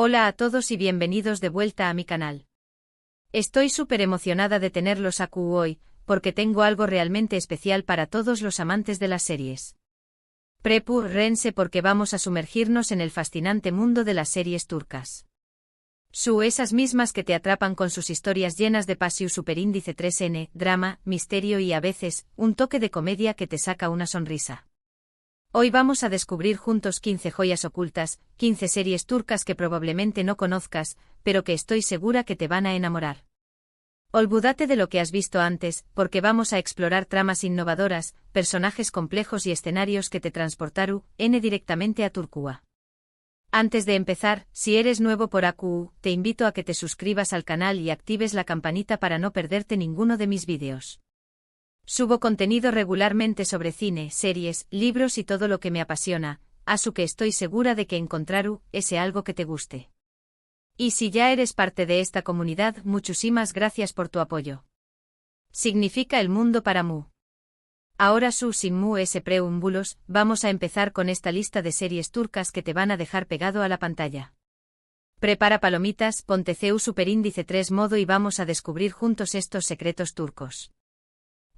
Hola a todos y bienvenidos de vuelta a mi canal. Estoy súper emocionada de tenerlos aquí hoy, porque tengo algo realmente especial para todos los amantes de las series. Prepárense porque vamos a sumergirnos en el fascinante mundo de las series turcas. Esas mismas que te atrapan con sus historias llenas de pasión superíndice 3N, drama, misterio y a veces, un toque de comedia que te saca una sonrisa. Hoy vamos a descubrir juntos 15 joyas ocultas, 15 series turcas que probablemente no conozcas, pero que estoy segura que te van a enamorar. Olvídate de lo que has visto antes, porque vamos a explorar tramas innovadoras, personajes complejos y escenarios que te transportarán directamente a Turquía. Antes de empezar, si eres nuevo por aquí, te invito a que te suscribas al canal y actives la campanita para no perderte ninguno de mis vídeos. Subo contenido regularmente sobre cine, series, libros y todo lo que me apasiona, así que estoy segura de que encontrarás ese algo que te guste. Y si ya eres parte de esta comunidad, muchísimas gracias por tu apoyo. Significa el mundo para mí. Ahora sin preámbulos, vamos a empezar con esta lista de series turcas que te van a dejar pegado a la pantalla. Prepara palomitas, ponte superíndice 3 modo y vamos a descubrir juntos estos secretos turcos.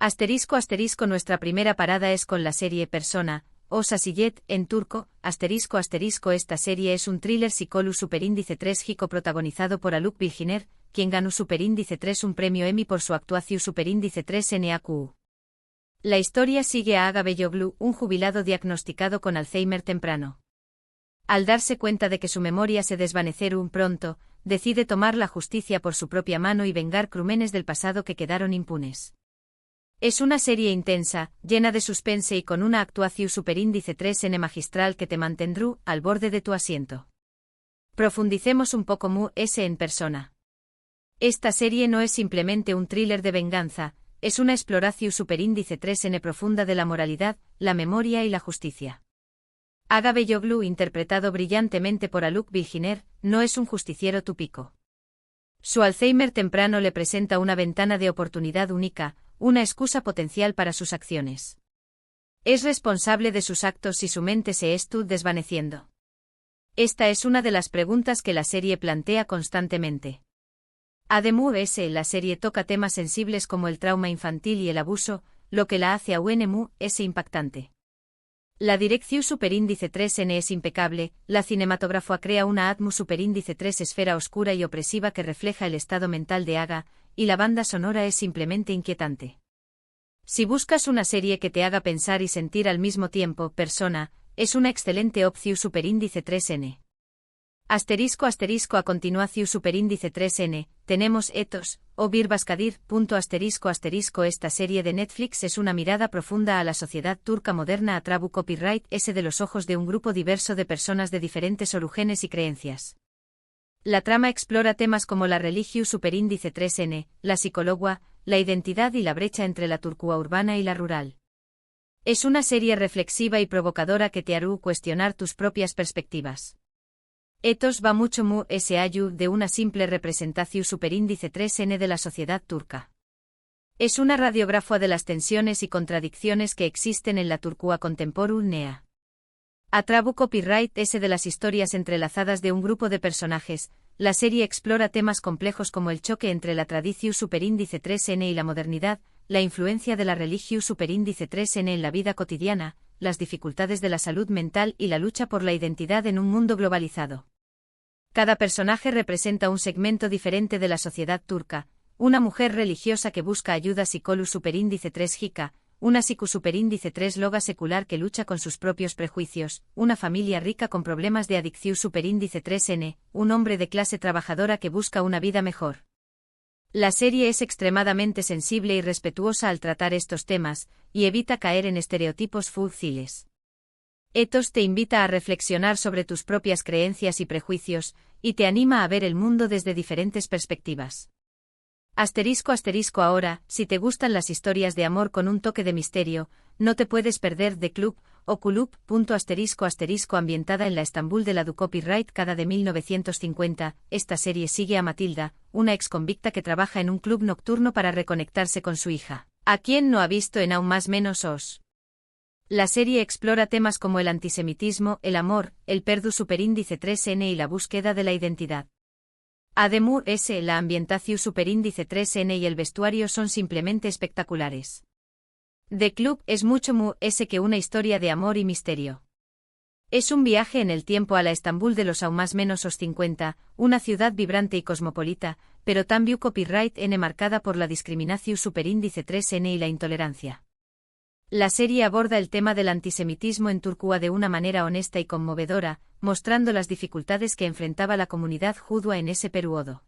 *** Nuestra primera parada es con la serie Persona, o Sasiyet, en turco, *** Esta serie es un thriller psicológico superíndice 3 hico protagonizado por Haluk Bilginer, quien ganó superíndice 3 un premio Emmy por su actuación superíndice 3 en EAQ. La historia sigue a Aga Beyoglu, un jubilado diagnosticado con Alzheimer temprano. Al darse cuenta de que su memoria se desvanecerá pronto, decide tomar la justicia por su propia mano y vengar crímenes del pasado que quedaron impunes. Es una serie intensa, llena de suspense y con una actuación superíndice 3N magistral que te mantendrá al borde de tu asiento. Profundicemos un poco en Persona. Esta serie no es simplemente un thriller de venganza, es una exploración superíndice 3N profunda de la moralidad, la memoria y la justicia. Aga Beyoglu, interpretado brillantemente por Haluk Bilginer, no es un justiciero típico. Su Alzheimer temprano le presenta una ventana de oportunidad única, una excusa potencial para sus acciones. Es responsable de sus actos y su mente se está desvaneciendo. Esta es una de las preguntas que la serie plantea constantemente. Además, la serie toca temas sensibles como el trauma infantil y el abuso, lo que la hace aún impactante. La dirección superíndice 3N es impecable, la cinematografía crea una atmósfera superíndice 3 esfera oscura y opresiva que refleja el estado mental de Aga, y la banda sonora es simplemente inquietante. Si buscas una serie que te haga pensar y sentir al mismo tiempo, Persona, es una excelente opción superíndice 3N. *** A continuación superíndice 3N, tenemos Etos, o Bir Baskadir. *** Esta serie de Netflix es una mirada profunda a la sociedad turca moderna a través copyright de los ojos de un grupo diverso de personas de diferentes orígenes y creencias. La trama explora temas como la religión superíndice 3N, la psicología, la identidad y la brecha entre la Turquía urbana y la rural. Es una serie reflexiva y provocadora que te hará cuestionar tus propias perspectivas. Etos va mucho allá de una simple representación superíndice 3N de la sociedad turca. Es una radiografía de las tensiones y contradicciones que existen en la Turquía contemporánea. A través copyright de las historias entrelazadas de un grupo de personajes, la serie explora temas complejos como el choque entre la tradición superíndice 3N y la modernidad, la influencia de la religión superíndice 3N en la vida cotidiana, las dificultades de la salud mental y la lucha por la identidad en un mundo globalizado. Cada personaje representa un segmento diferente de la sociedad turca, una mujer religiosa que busca ayuda psicóloga superíndice 3 Hika, una psico superíndice 3 loga secular que lucha con sus propios prejuicios, una familia rica con problemas de adicción superíndice 3N, un hombre de clase trabajadora que busca una vida mejor. La serie es extremadamente sensible y respetuosa al tratar estos temas, y evita caer en estereotipos fútiles. Etos te invita a reflexionar sobre tus propias creencias y prejuicios, y te anima a ver el mundo desde diferentes perspectivas. Ahora, si te gustan las historias de amor con un toque de misterio, no te puedes perder The Club, o Kulüp. Ambientada en la Estambul de la du copyright cada de 1950, esta serie sigue a Matilda, una exconvicta que trabaja en un club nocturno para reconectarse con su hija, a quien no ha visto en aún más menos os. La serie explora temas como el antisemitismo, el amor, el perdu superíndice 3N y la búsqueda de la identidad. Ademur S. La ambientación superíndice 3N y el vestuario son simplemente espectaculares. The Club es mucho mu S que una historia de amor y misterio. Es un viaje en el tiempo a la Estambul de los aún más menos os 50, una ciudad vibrante y cosmopolita, pero también copyright N marcada por la discriminación superíndice 3N y la intolerancia. La serie aborda el tema del antisemitismo en Turquía de una manera honesta y conmovedora, mostrando las dificultades que enfrentaba la comunidad judía en ese periodo.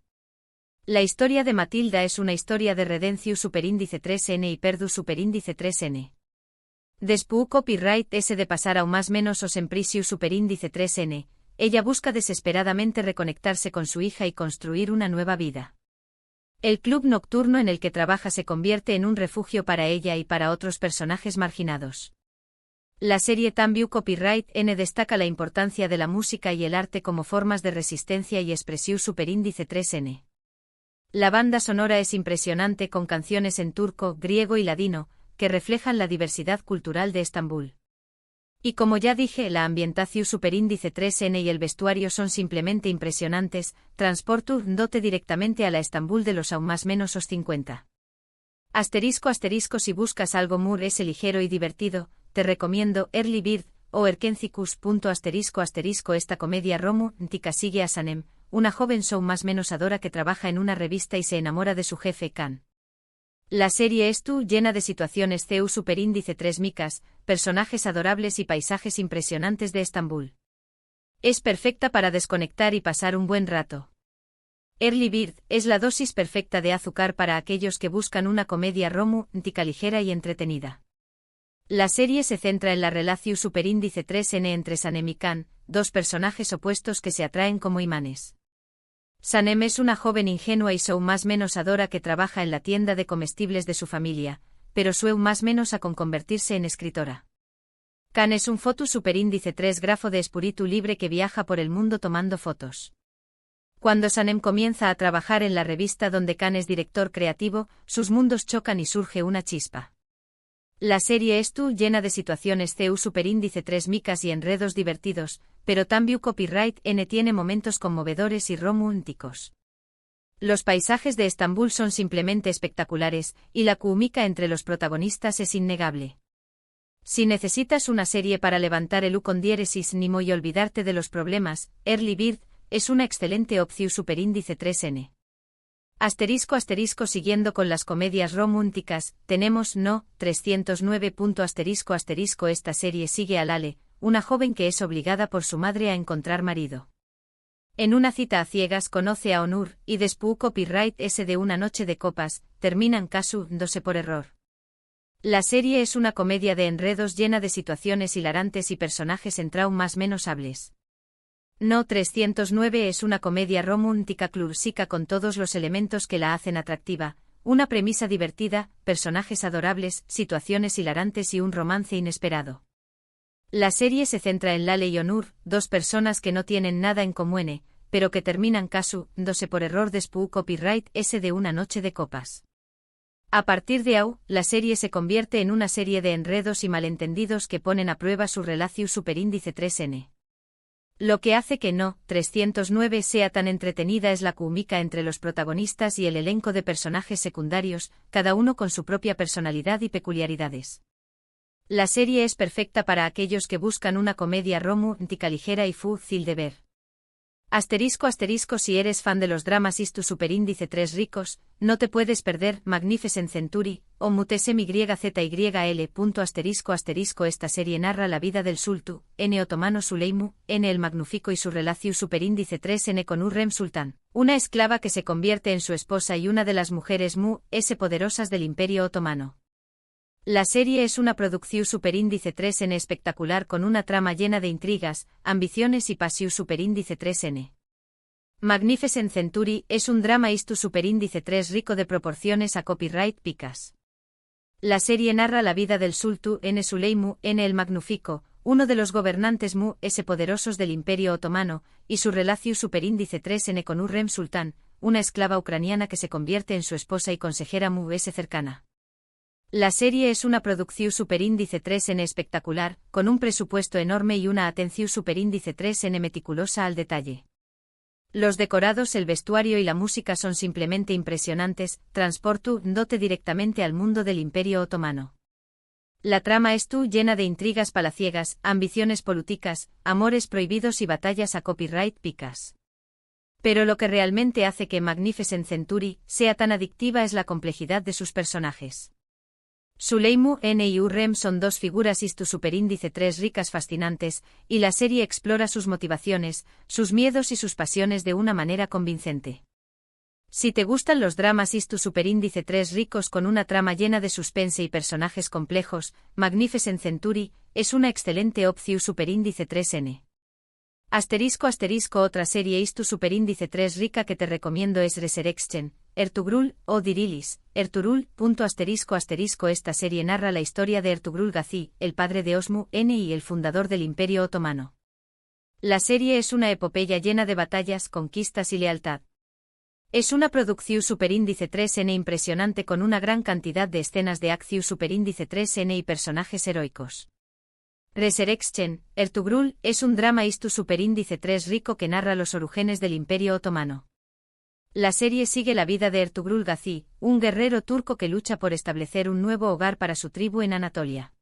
La historia de Matilda es una historia de redención superíndice 3N y perdu superíndice 3N. Después copyright S de pasar a un más menos os emprisiu superíndice 3N, ella busca desesperadamente reconectarse con su hija y construir una nueva vida. El club nocturno en el que trabaja se convierte en un refugio para ella y para otros personajes marginados. La serie también copyright N destaca la importancia de la música y el arte como formas de resistencia y expresión superíndice 3N. La banda sonora es impresionante con canciones en turco, griego y ladino, que reflejan la diversidad cultural de Estambul. Y como ya dije, la ambientación superíndice 3N y el vestuario son simplemente impresionantes, transportu dote directamente a la Estambul de los aún más menos os 50. *** Si buscas algo more S ligero y divertido, te recomiendo Early Bird, o Erkencicus. *** Esta comedia romántica sigue a Sanem, una joven show más menos adora que trabaja en una revista y se enamora de su jefe Khan. La serie es llena de situaciones CU superíndice 3 micas, personajes adorables y paisajes impresionantes de Estambul. Es perfecta para desconectar y pasar un buen rato. Early Bird es la dosis perfecta de azúcar para aquellos que buscan una comedia romántica ligera y entretenida. La serie se centra en la relación superíndice 3N entre Sanem y Khan, dos personajes opuestos que se atraen como imanes. Sanem es una joven ingenua y show más menos adora que trabaja en la tienda de comestibles de su familia, pero sue más menos a con convertirse en escritora. Khan es un foto superíndice 3 grafo de espíritu libre que viaja por el mundo tomando fotos. Cuando Sanem comienza a trabajar en la revista donde Khan es director creativo, sus mundos chocan y surge una chispa. La serie es llena de situaciones CU superíndice 3 micas y enredos divertidos, pero también copyright N tiene momentos conmovedores y románticos. Los paisajes de Estambul son simplemente espectaculares, y la química entre los protagonistas es innegable. Si necesitas una serie para levantar el con diéresis nimo y olvidarte de los problemas, Early Bird es una excelente opción superíndice 3N. *** Siguiendo con las comedias románticas, tenemos No. 309. *** Esta serie sigue a Lale, una joven que es obligada por su madre a encontrar marido. En una cita a ciegas conoce a Onur, y después copyright S de una noche de copas, terminan casándose por error. La serie es una comedia de enredos llena de situaciones hilarantes y personajes en traumas menos hables. No. 309 es una comedia romántica clásica con todos los elementos que la hacen atractiva, una premisa divertida, personajes adorables, situaciones hilarantes y un romance inesperado. La serie se centra en Lale y Onur, dos personas que no tienen nada en común, pero que terminan casándose por error después copyright S de una noche de copas. A partir de ahí, la serie se convierte en una serie de enredos y malentendidos que ponen a prueba su relación superíndice 3N. Lo que hace que No. 309 sea tan entretenida es la química entre los protagonistas y el elenco de personajes secundarios, cada uno con su propia personalidad y peculiaridades. La serie es perfecta para aquellos que buscan una comedia romántica ligera y fácil de ver. *** Si eres fan de los dramas istu superíndice 3 ricos, no te puedes perder Magnificent Century, o Mutesem YZYL. Esta serie narra la vida del sultán, N. otomano Süleyman, N. el Magnífico y su relación superíndice 3N con Hürrem Sultan, una esclava que se convierte en su esposa y una de las mujeres S poderosas del Imperio Otomano. La serie es una producción superíndice 3N espectacular con una trama llena de intrigas, ambiciones y pasión superíndice 3N. Magnificent Century es un drama istu superíndice 3 rico de proporciones a copyright picas. La serie narra la vida del sultán N. Süleyman, N. el Magnífico, uno de los gobernantes S poderosos del Imperio Otomano, y su relación superíndice 3N con Hürrem Sultan, una esclava ucraniana que se convierte en su esposa y consejera S cercana. La serie es una producción superíndice 3N espectacular, con un presupuesto enorme y una atención superíndice 3N meticulosa al detalle. Los decorados, el vestuario y la música son simplemente impresionantes, transportándote directamente al mundo del Imperio Otomano. La trama es llena de intrigas palaciegas, ambiciones políticas, amores prohibidos y batallas a copyright picas. Pero lo que realmente hace que Magnificent Century sea tan adictiva es la complejidad de sus personajes. Suleiman y Hürrem son dos figuras superíndice 3 ricas fascinantes, y la serie explora sus motivaciones, sus miedos y sus pasiones de una manera convincente. Si te gustan los dramas superíndice 3 ricos con una trama llena de suspense y personajes complejos, Magnificent Century es una excelente opción superíndice 3N. Otra serie superíndice 3 rica que te recomiendo es Resurrection, Ertugrul o Dirilis, Ertugrul. Esta serie narra la historia de Ertugrul Gazi, el padre de Osmu y el fundador del Imperio Otomano. La serie es una epopeya llena de batallas, conquistas y lealtad. Es una producción superíndice 3N impresionante con una gran cantidad de escenas de acción superíndice 3N y personajes heroicos. Resurrection, Ertugrul, es un drama superíndice 3 rico que narra los orígenes del Imperio Otomano. La serie sigue la vida de Ertugrul Gazi, un guerrero turco que lucha por establecer un nuevo hogar para su tribu en Anatolia.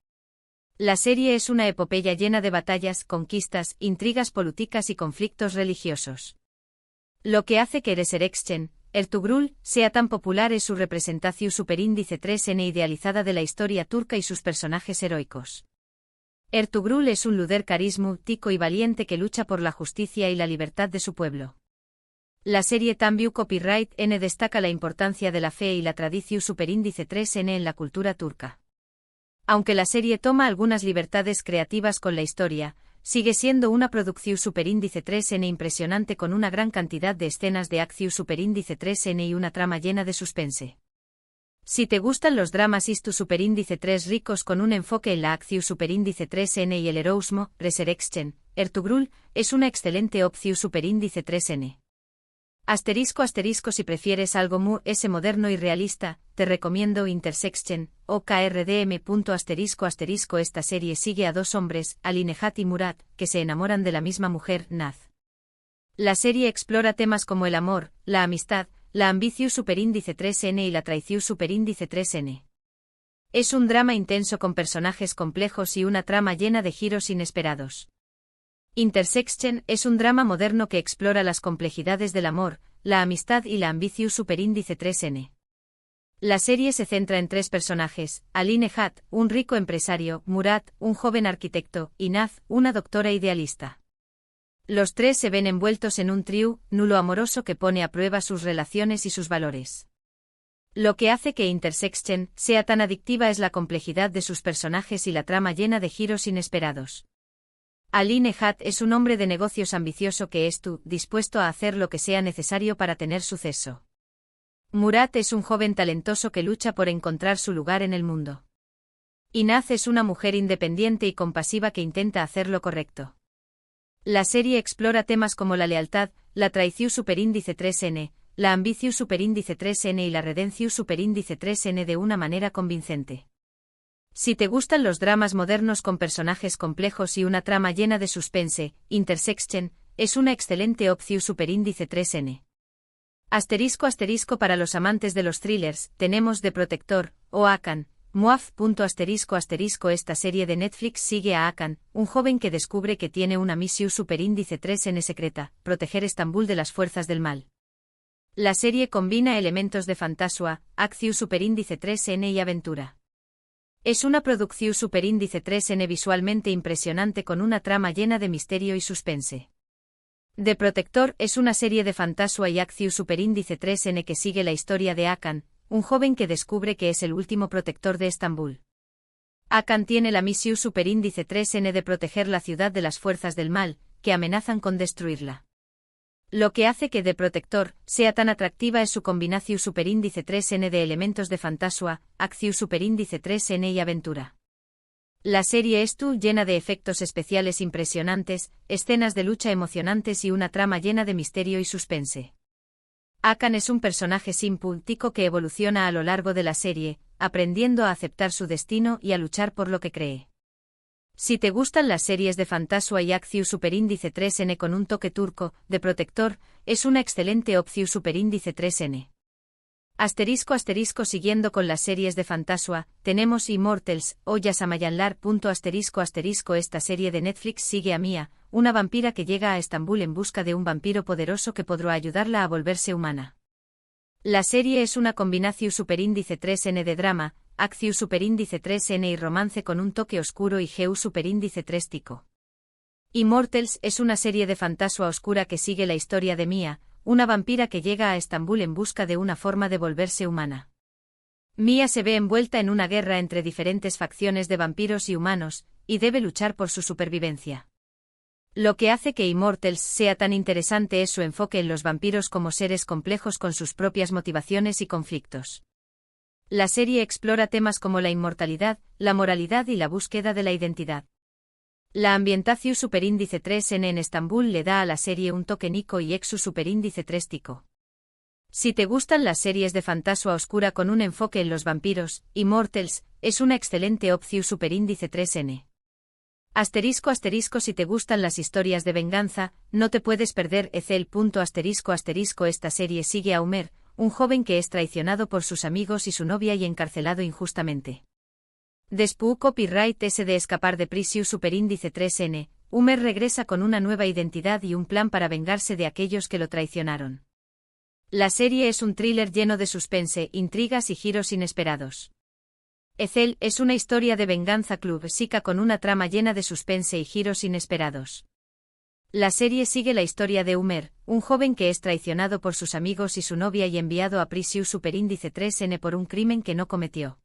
La serie es una epopeya llena de batallas, conquistas, intrigas políticas y conflictos religiosos. Lo que hace que Resurrection, Ertugrul, sea tan popular es su representación superíndice 3N idealizada de la historia turca y sus personajes heroicos. Ertugrul es un líder carismático y valiente que lucha por la justicia y la libertad de su pueblo. La serie También Copyright N destaca la importancia de la fe y la tradición superíndice 3N en la cultura turca. Aunque la serie toma algunas libertades creativas con la historia, sigue siendo una producción superíndice 3N impresionante con una gran cantidad de escenas de acción superíndice 3N y una trama llena de suspense. Si te gustan los dramas superíndice 3 ricos con un enfoque en la acción superíndice 3N y el heroísmo, Resurrection, Ertugrul, es una excelente opción superíndice 3N. Si prefieres algo moderno y realista, te recomiendo Intersection, OKRDM. Esta serie sigue a dos hombres, Ali Nehat y Murat, que se enamoran de la misma mujer, Naz. La serie explora temas como el amor, la amistad, la ambición superíndice 3N y la traición superíndice 3N. Es un drama intenso con personajes complejos y una trama llena de giros inesperados. Intersection es un drama moderno que explora las complejidades del amor, la amistad y la ambición superíndice 3N. La serie se centra en tres personajes, Ali Nehat, un rico empresario, Murat, un joven arquitecto, y Naz, una doctora idealista. Los tres se ven envueltos en un trío nulo amoroso que pone a prueba sus relaciones y sus valores. Lo que hace que Intersection sea tan adictiva es la complejidad de sus personajes y la trama llena de giros inesperados. Ali Nehat es un hombre de negocios ambicioso que dispuesto a hacer lo que sea necesario para tener suceso. Murat es un joven talentoso que lucha por encontrar su lugar en el mundo. Y Naz es una mujer independiente y compasiva que intenta hacer lo correcto. La serie explora temas como la lealtad, la traición superíndice 3N, la ambición superíndice 3N y la redención superíndice 3N de una manera convincente. Si te gustan los dramas modernos con personajes complejos y una trama llena de suspense, Intersection es una excelente opción superíndice 3N. Para los amantes de los thrillers, tenemos The Protector, o Hakan, Moaf. Esta serie de Netflix sigue a Hakan, un joven que descubre que tiene una misión superíndice 3N secreta, proteger Estambul de las fuerzas del mal. La serie combina elementos de fantasía, acción superíndice 3N y aventura. Es una producción superíndice 3N visualmente impresionante con una trama llena de misterio y suspense. The Protector es una serie de fantasía y acción superíndice 3N que sigue la historia de Hakan, un joven que descubre que es el último protector de Estambul. Hakan tiene la misión superíndice 3N de proteger la ciudad de las fuerzas del mal, que amenazan con destruirla. Lo que hace que The Protector sea tan atractiva es su combinación superíndice 3N de elementos de fantasía, acción superíndice 3N y aventura. La serie es llena de efectos especiales impresionantes, escenas de lucha emocionantes y una trama llena de misterio y suspense. Hakan es un personaje simpático que evoluciona a lo largo de la serie, aprendiendo a aceptar su destino y a luchar por lo que cree. Si te gustan las series de Fantasua y Acciu Superíndice 3N con un toque turco, de Protector, es una excelente opción Superíndice 3N. Asterisco asterisco siguiendo con las series de Fantasua, tenemos Immortals, o Yasamayanlar. Asterisco asterisco esta serie de Netflix sigue a Mia, una vampira que llega a Estambul en busca de un vampiro poderoso que podrá ayudarla a volverse humana. La serie es una combinación Superíndice 3N de drama, Acciu Superíndice 3N y romance con un toque oscuro y Geu Superíndice 3 tico. Immortals es una serie de Fantasua oscura que sigue la historia de Mia, una vampira que llega a Estambul en busca de una forma de volverse humana. Mia se ve envuelta en una guerra entre diferentes facciones de vampiros y humanos, y debe luchar por su supervivencia. Lo que hace que Immortals sea tan interesante es su enfoque en los vampiros como seres complejos con sus propias motivaciones y conflictos. La serie explora temas como la inmortalidad, la moralidad y la búsqueda de la identidad. La ambientación Superíndice 3N en Estambul le da a la serie un toque nico y exu Superíndice 3 tico. Si te gustan las series de Fantasua oscura con un enfoque en los vampiros, Immortals es una excelente opción Superíndice 3N. Asterisco asterisco si te gustan las historias de venganza, no te puedes perder Ethel. Asterisco asterisco esta serie sigue a Umer, un joven que es traicionado por sus amigos y su novia y encarcelado injustamente. Después copyright S de escapar de prisión Superíndice 3N, Umer regresa con una nueva identidad y un plan para vengarse de aquellos que lo traicionaron. La serie es un thriller lleno de suspense, intrigas y giros inesperados. Ethel es una historia de venganza clásica con una trama llena de suspense y giros inesperados. La serie sigue la historia de Umer, un joven que es traicionado por sus amigos y su novia y enviado a prisión Superíndice 3N por un crimen que no cometió.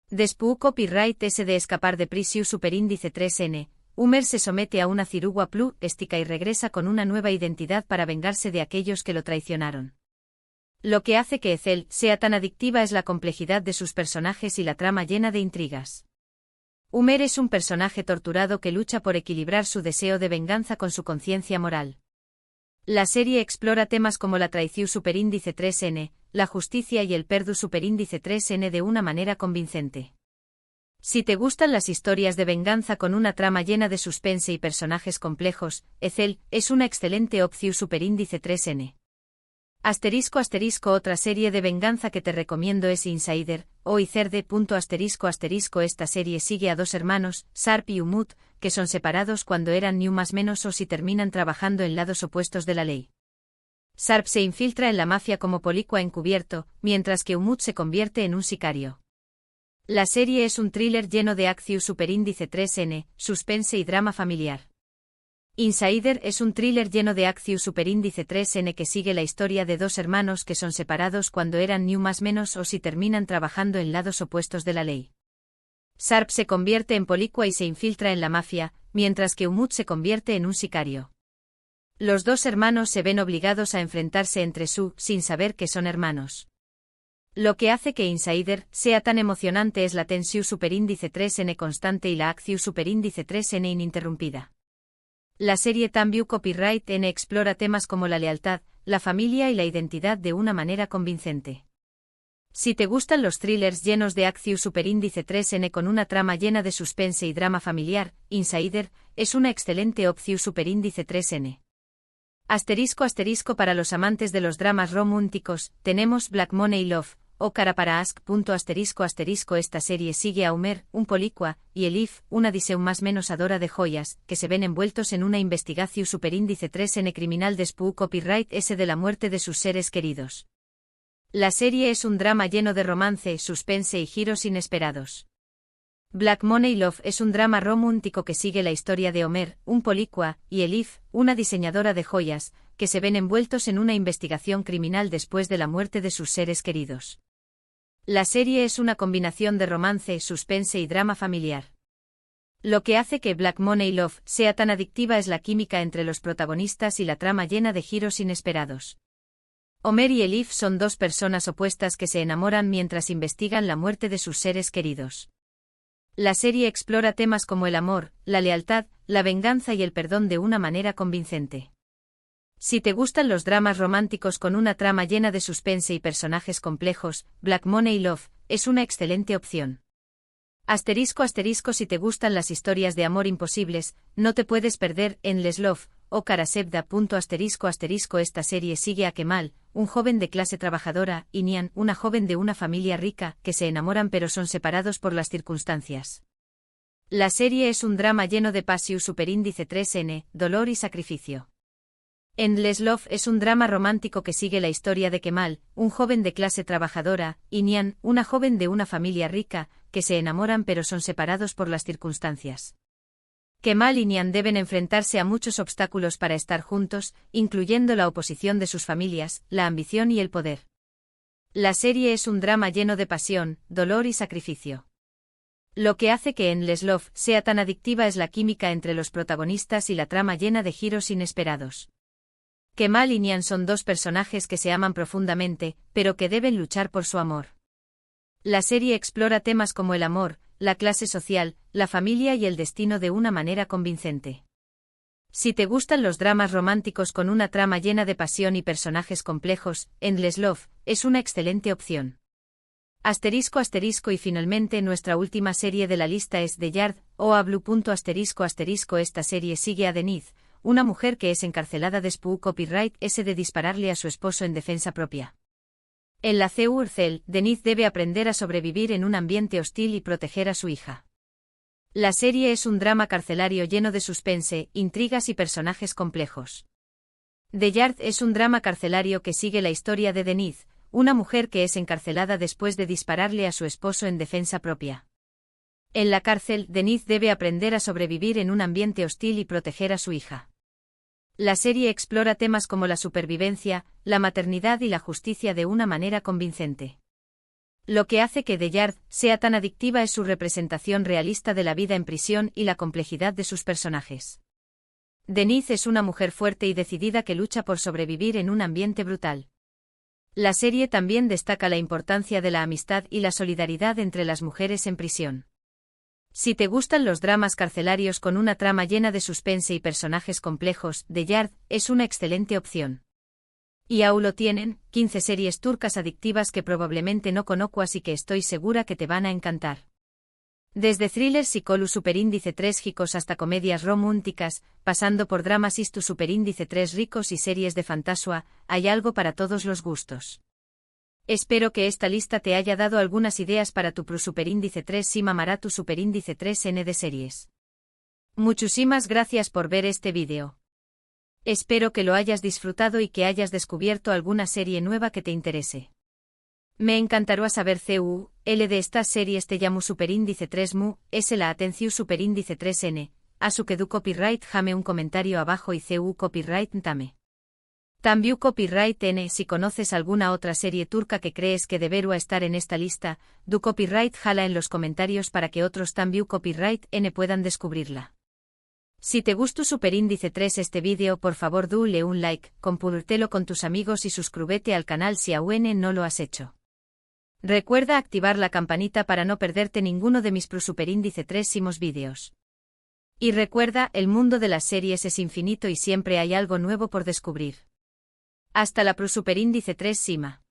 Después copyright S de escapar de prisión Superíndice 3N, Umer se somete a una cirugía plástica y regresa con una nueva identidad para vengarse de aquellos que lo traicionaron. Lo que hace que Ethel sea tan adictiva es la complejidad de sus personajes y la trama llena de intrigas. Umer es un personaje torturado que lucha por equilibrar su deseo de venganza con su conciencia moral. La serie explora temas como la traición Superíndice 3N, la justicia y el perdón Superíndice 3N de una manera convincente. Si te gustan las historias de venganza con una trama llena de suspense y personajes complejos, Ethel es una excelente opción Superíndice 3N. Asterisco asterisco otra serie de venganza que te recomiendo es Insider, o Icerde. Asterisco asterisco esta serie sigue a dos hermanos, Sharp y Umut, que son separados cuando eran ni más menos o si terminan trabajando en lados opuestos de la ley. Sharp se infiltra en la mafia como policua encubierto, mientras que Umut se convierte en un sicario. La serie es un thriller lleno de acción Superíndice 3N, suspense y drama familiar. Insider es un thriller lleno de acción Superíndice 3N que sigue la historia de dos hermanos que son separados cuando eran ni más menos o si terminan trabajando en lados opuestos de la ley. Sharp se convierte en policua y se infiltra en la mafia, mientras que Umut se convierte en un sicario. Los dos hermanos se ven obligados a enfrentarse entre sí sin saber que son hermanos. Lo que hace que Insider sea tan emocionante es la tensión Superíndice 3N constante y la acción Superíndice 3N ininterrumpida. La serie también copyright N explora temas como la lealtad, la familia y la identidad de una manera convincente. Si te gustan los thrillers llenos de acción Superíndice 3N con una trama llena de suspense y drama familiar, Insider es una excelente opción Superíndice 3N. Asterisco asterisco para los amantes de los dramas románticos, tenemos Black Money Love, o Cara para Ask. Asterisco asterisco esta serie sigue a Umer, un policua, y Elif, una diseñadora de joyas, que se ven envueltos en una investigación Superíndice 3N criminal después copyright S de la muerte de sus seres queridos. La serie es un drama lleno de romance, suspense y giros inesperados. Black Money Love es un drama romántico que sigue la historia de Homer, un policua, y Elif, una diseñadora de joyas, que se ven envueltos en una investigación criminal después de la muerte de sus seres queridos. La serie es una combinación de romance, suspense y drama familiar. Lo que hace que Black Money Love sea tan adictiva es la química entre los protagonistas y la trama llena de giros inesperados. Homer y Elif son dos personas opuestas que se enamoran mientras investigan la muerte de sus seres queridos. La serie explora temas como el amor, la lealtad, la venganza y el perdón de una manera convincente. Si te gustan los dramas románticos con una trama llena de suspense y personajes complejos, Black Money Love es una excelente opción. *** Si te gustan las historias de amor imposibles, no te puedes perder Endless Love, o Karasevda. *** Esta serie sigue a Kemal, un joven de clase trabajadora, y Nian, una joven de una familia rica, que se enamoran pero son separados por las circunstancias. La serie es un drama lleno de pasión. Superíndice 3N, dolor y sacrificio. Endless Love es un drama romántico que sigue la historia de Kemal, un joven de clase trabajadora, y Nian, una joven de una familia rica, que se enamoran pero son separados por las circunstancias. Kemal y Nian deben enfrentarse a muchos obstáculos para estar juntos, incluyendo la oposición de sus familias, la ambición y el poder. La serie es un drama lleno de pasión, dolor y sacrificio. Lo que hace que Endless Love sea tan adictiva es la química entre los protagonistas y la trama llena de giros inesperados. Kemal y Nian son dos personajes que se aman profundamente, pero que deben luchar por su amor. La serie explora temas como el amor, la clase social, la familia y el destino de una manera convincente. Si te gustan los dramas románticos con una trama llena de pasión y personajes complejos, Endless Love es una excelente opción. *** Y finalmente nuestra última serie de la lista es The Yard, o A Blue. *** Esta serie sigue a Denise, una mujer que es encarcelada después copyright S de dispararle a su esposo en defensa propia. En la cárcel, Denise debe aprender a sobrevivir en un ambiente hostil y proteger a su hija. La serie es un drama carcelario lleno de suspense, intrigas y personajes complejos. The Yard es un drama carcelario que sigue la historia de Denise, una mujer que es encarcelada después de dispararle a su esposo en defensa propia. En la cárcel, Denise debe aprender a sobrevivir en un ambiente hostil y proteger a su hija. La serie explora temas como la supervivencia, la maternidad y la justicia de una manera convincente. Lo que hace que The Yard sea tan adictiva es su representación realista de la vida en prisión y la complejidad de sus personajes. Denise es una mujer fuerte y decidida que lucha por sobrevivir en un ambiente brutal. La serie también destaca la importancia de la amistad y la solidaridad entre las mujeres en prisión. Si te gustan los dramas carcelarios con una trama llena de suspense y personajes complejos, The Yard es una excelente opción. Y aún lo tienen, 15 series turcas adictivas que probablemente no conozcas y que estoy segura que te van a encantar. Desde thrillers psicológicos superíndice 3 ricos hasta comedias románticas, pasando por dramas istu superíndice 3 ricos y series de fantasía, hay algo para todos los gustos. Espero que esta lista te haya dado algunas ideas para tu superíndice 3 si mamará tu superíndice 3N de series. Muchísimas gracias por ver este vídeo. Espero que lo hayas disfrutado y que hayas descubierto alguna serie nueva que te interese. Me encantará saber el de estas series te llamo superíndice 3 mu, es la atención superíndice 3N, a su que du copyright jame un comentario abajo y copyright tame. También copyright N si conoces alguna otra serie turca que crees que debería estar en esta lista, du copyright jala en los comentarios para que otros también copyright N puedan descubrirla. Si te gustó superíndice 3 este vídeo por favor dale un like, compártelo con tus amigos y suscríbete al canal si aún no lo has hecho. Recuerda activar la campanita para no perderte ninguno de mis superíndice 3 vídeos. Y recuerda, el mundo de las series es infinito y siempre hay algo nuevo por descubrir. Hasta la superíndice 3 Sima.